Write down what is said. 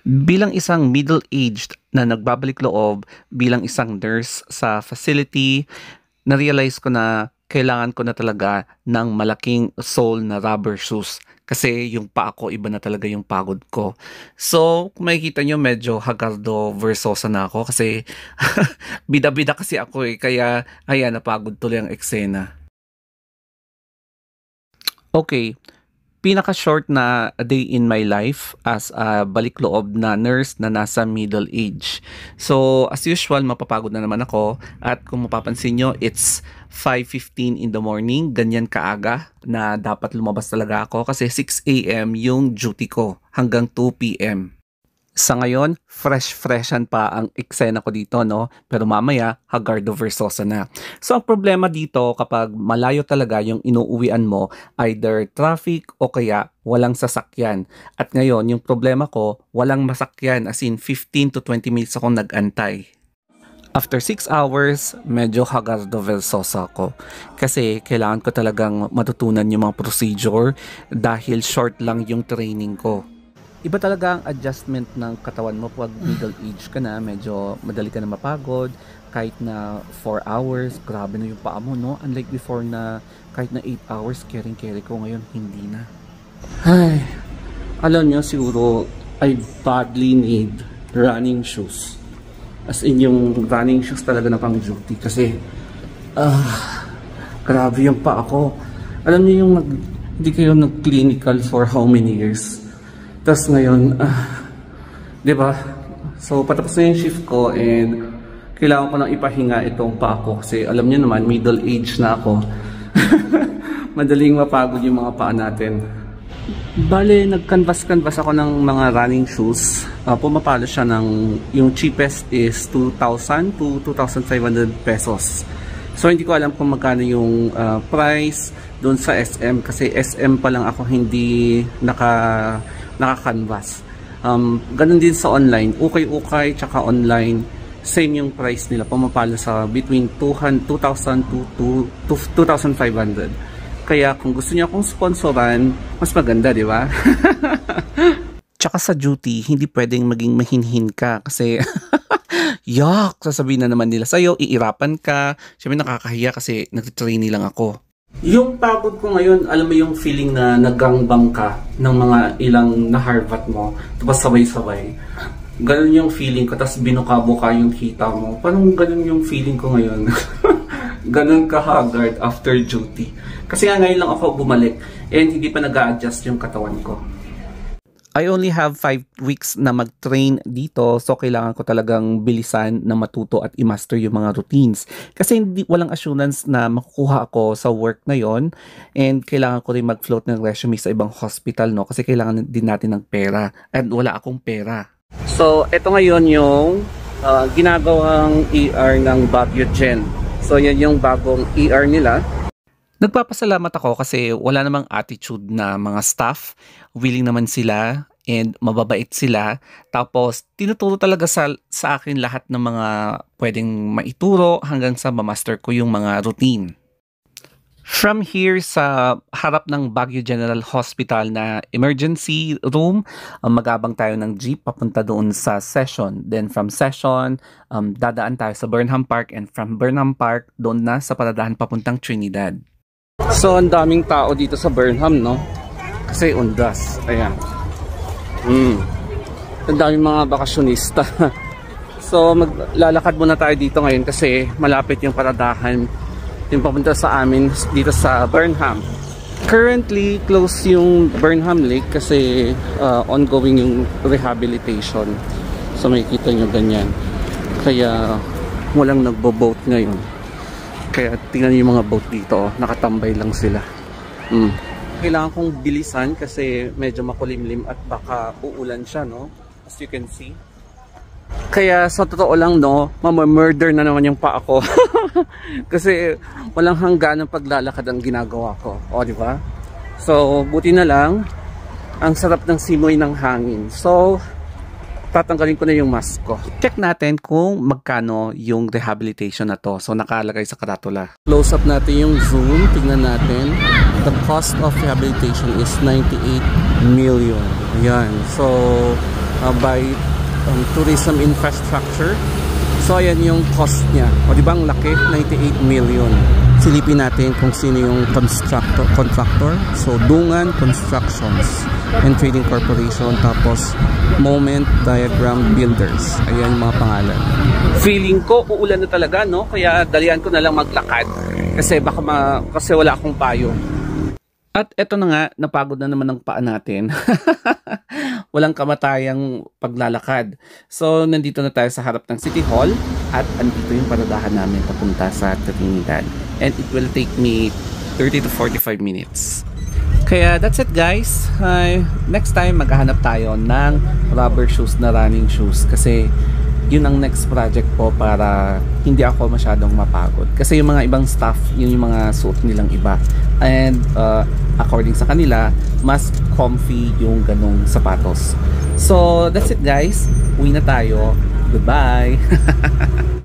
Bilang isang middle-aged na nagbabalik loob bilang isang nurse sa facility, na-realize ko na kailangan ko na talaga ng malaking sole na rubber shoes. Kasi yung paa ko, iba na talaga yung pagod ko. So, kung makikita nyo, medyo Hagardo Versosa na ako kasi bida-bida kasi ako eh. Kaya, ayan, napagod tuloy ang eksena. Okay, pinaka-short na a day in my life as a balik-loob na nurse na nasa middle age. So, as usual, mapapagod na naman ako. At kung mapapansin nyo, it's 5:15 in the morning. Ganyan kaaga na dapat lumabas talaga ako kasi 6 a.m. yung duty ko hanggang 2 p.m. Sa ngayon, fresh-freshan pa ang eksena ko dito, no? Pero mamaya, Hagardo Versosa na. So, ang problema dito kapag malayo talaga yung inuuwian mo, either traffic o kaya walang sasakyan. At ngayon, yung problema ko, walang masakyan, as in 15 to 20 minutes akong nag-antay. After 6 hours, medyo Hagardo Versosa ako. Kasi kailangan ko talagang matutunan yung mga procedure dahil short lang yung training ko. Iba talaga ang adjustment ng katawan mo pag middle age ka na, medyo madali ka na mapagod, kahit na 4 hours, grabe na yung paa mo, no? Unlike before na kahit na 8 hours, carry ko, ngayon hindi na. Ay, alam nyo, siguro, I badly need running shoes. As in yung running shoes talaga na pang duty kasi, grabe yung paa ko. Alam nyo yung hindi kayo nag-clinical for how many years? Tapos ngayon, di ba? So, patapos na yung shift ko and kailangan ko nang ipahinga itong paa ko kasi alam niyo naman, middle age na ako. Madaling mapagod yung mga paa natin. Bale, nag-canvas ako ng mga running shoes. Pumapalo siya ng, yung cheapest is 2,000 to 2,500 pesos. So, hindi ko alam kung magkano yung price doon sa SM kasi SM pa lang ako hindi naka-canvas. Ganun din sa online. Ukay-ukay tsaka online, same yung price nila. Pumapalo sa between 2,000 to 2,500. Kaya kung gusto niyo akong sponsoran, mas maganda, di ba? Tsaka sa duty, hindi pwedeng maging mahinhin ka kasi yak, sasabihin na naman nila sa'yo, iirapan ka. Siyempre nakakahiya kasi nagtitrainee lang ako. Yung pagod ko ngayon, alam mo yung feeling na nagangbang ka ng mga ilang na-harvat mo, tapos sabay-sabay. Ganun yung feeling ko, tapos binuka-buka yung hita mo. Parang ganun yung feeling ko ngayon. Ganun ka-haggard after duty. Kasi nga ngayon lang ako bumalik and hindi pa nag-a-adjust yung katawan ko. I only have 5 weeks na mag-train dito, so kailangan ko talagang bilisan na matuto at i-master yung mga routines. Kasi walang assurance na makukuha ako sa work na yon and kailangan ko rin mag-float ng resume sa ibang hospital, no? Kasi kailangan din natin ng pera and wala akong pera. So, ito ngayon yung ginagawang ER ng Baguio Gen. So, yan yung bagong ER nila. Nagpapasalamat ako kasi wala namang attitude na mga staff, willing naman sila and mababait sila. Tapos tinuturo talaga sa akin lahat ng mga pwedeng maituro hanggang sa ma-master ko yung mga routine. From here sa harap ng Baguio General Hospital na emergency room, magabang tayo ng jeep papunta doon sa session. Then from session, dadaan tayo sa Burnham Park and from Burnham Park, doon na sa paradahan papuntang Trinidad. So, ang daming tao dito sa Burnham, no? Kasi undas. Ayan. Ang daming mga bakasyonista. So, maglalakad muna tayo dito ngayon kasi malapit yung paradahan yung papunta sa amin dito sa Burnham. Currently, close yung Burnham Lake kasi ongoing yung rehabilitation. So, makikita nyo ganyan. Kaya, walang nagbo-boat ngayon. Kaya tingnan niyo yung mga boat dito, nakatambay lang sila. Kailangan kong bilisan kasi medyo makulimlim at baka uulan siya, no? As you can see. Kaya sa totoo lang, no, mamamurder na naman yung paa ko. Kasi walang hanggan ng paglalakad ang ginagawa ko. O, di ba? So, buti na lang, ang sarap ng simoy ng hangin. So, tatanggalin ko na yung mask ko. Check natin kung magkano yung rehabilitation na to. So, nakalagay sa karatula. Close up natin yung zoom. Tingnan natin. The cost of rehabilitation is 98 million. Ayan. So, by tourism infrastructure. So ayan yung cost niya. O di ba ang laki? 98 million. Silipin natin kung sino yung contractor. So Dungan Constructions and Trading Corporation, tapos Moment Diagram Builders. Ayan yung mga pangalan. Feeling ko uulan na talaga, no? Kaya dalian ko na lang maglakad kasi kasi wala akong payong. At eto na nga, napagod na naman ang paa natin. Walang kamatayang paglalakad. So, nandito na tayo sa harap ng City Hall at andito yung paradahan namin papunta sa Trinidad. And it will take me 30 to 45 minutes. Kaya that's it guys. Next time maghahanap tayo ng rubber shoes na running shoes kasi yun ang next project ko para hindi ako masyadong mapagod. Kasi yung mga ibang staff, yun yung mga suot nilang iba. And according sa kanila, mas comfy yung ganong sapatos. So that's it guys. Uwi na tayo. Goodbye!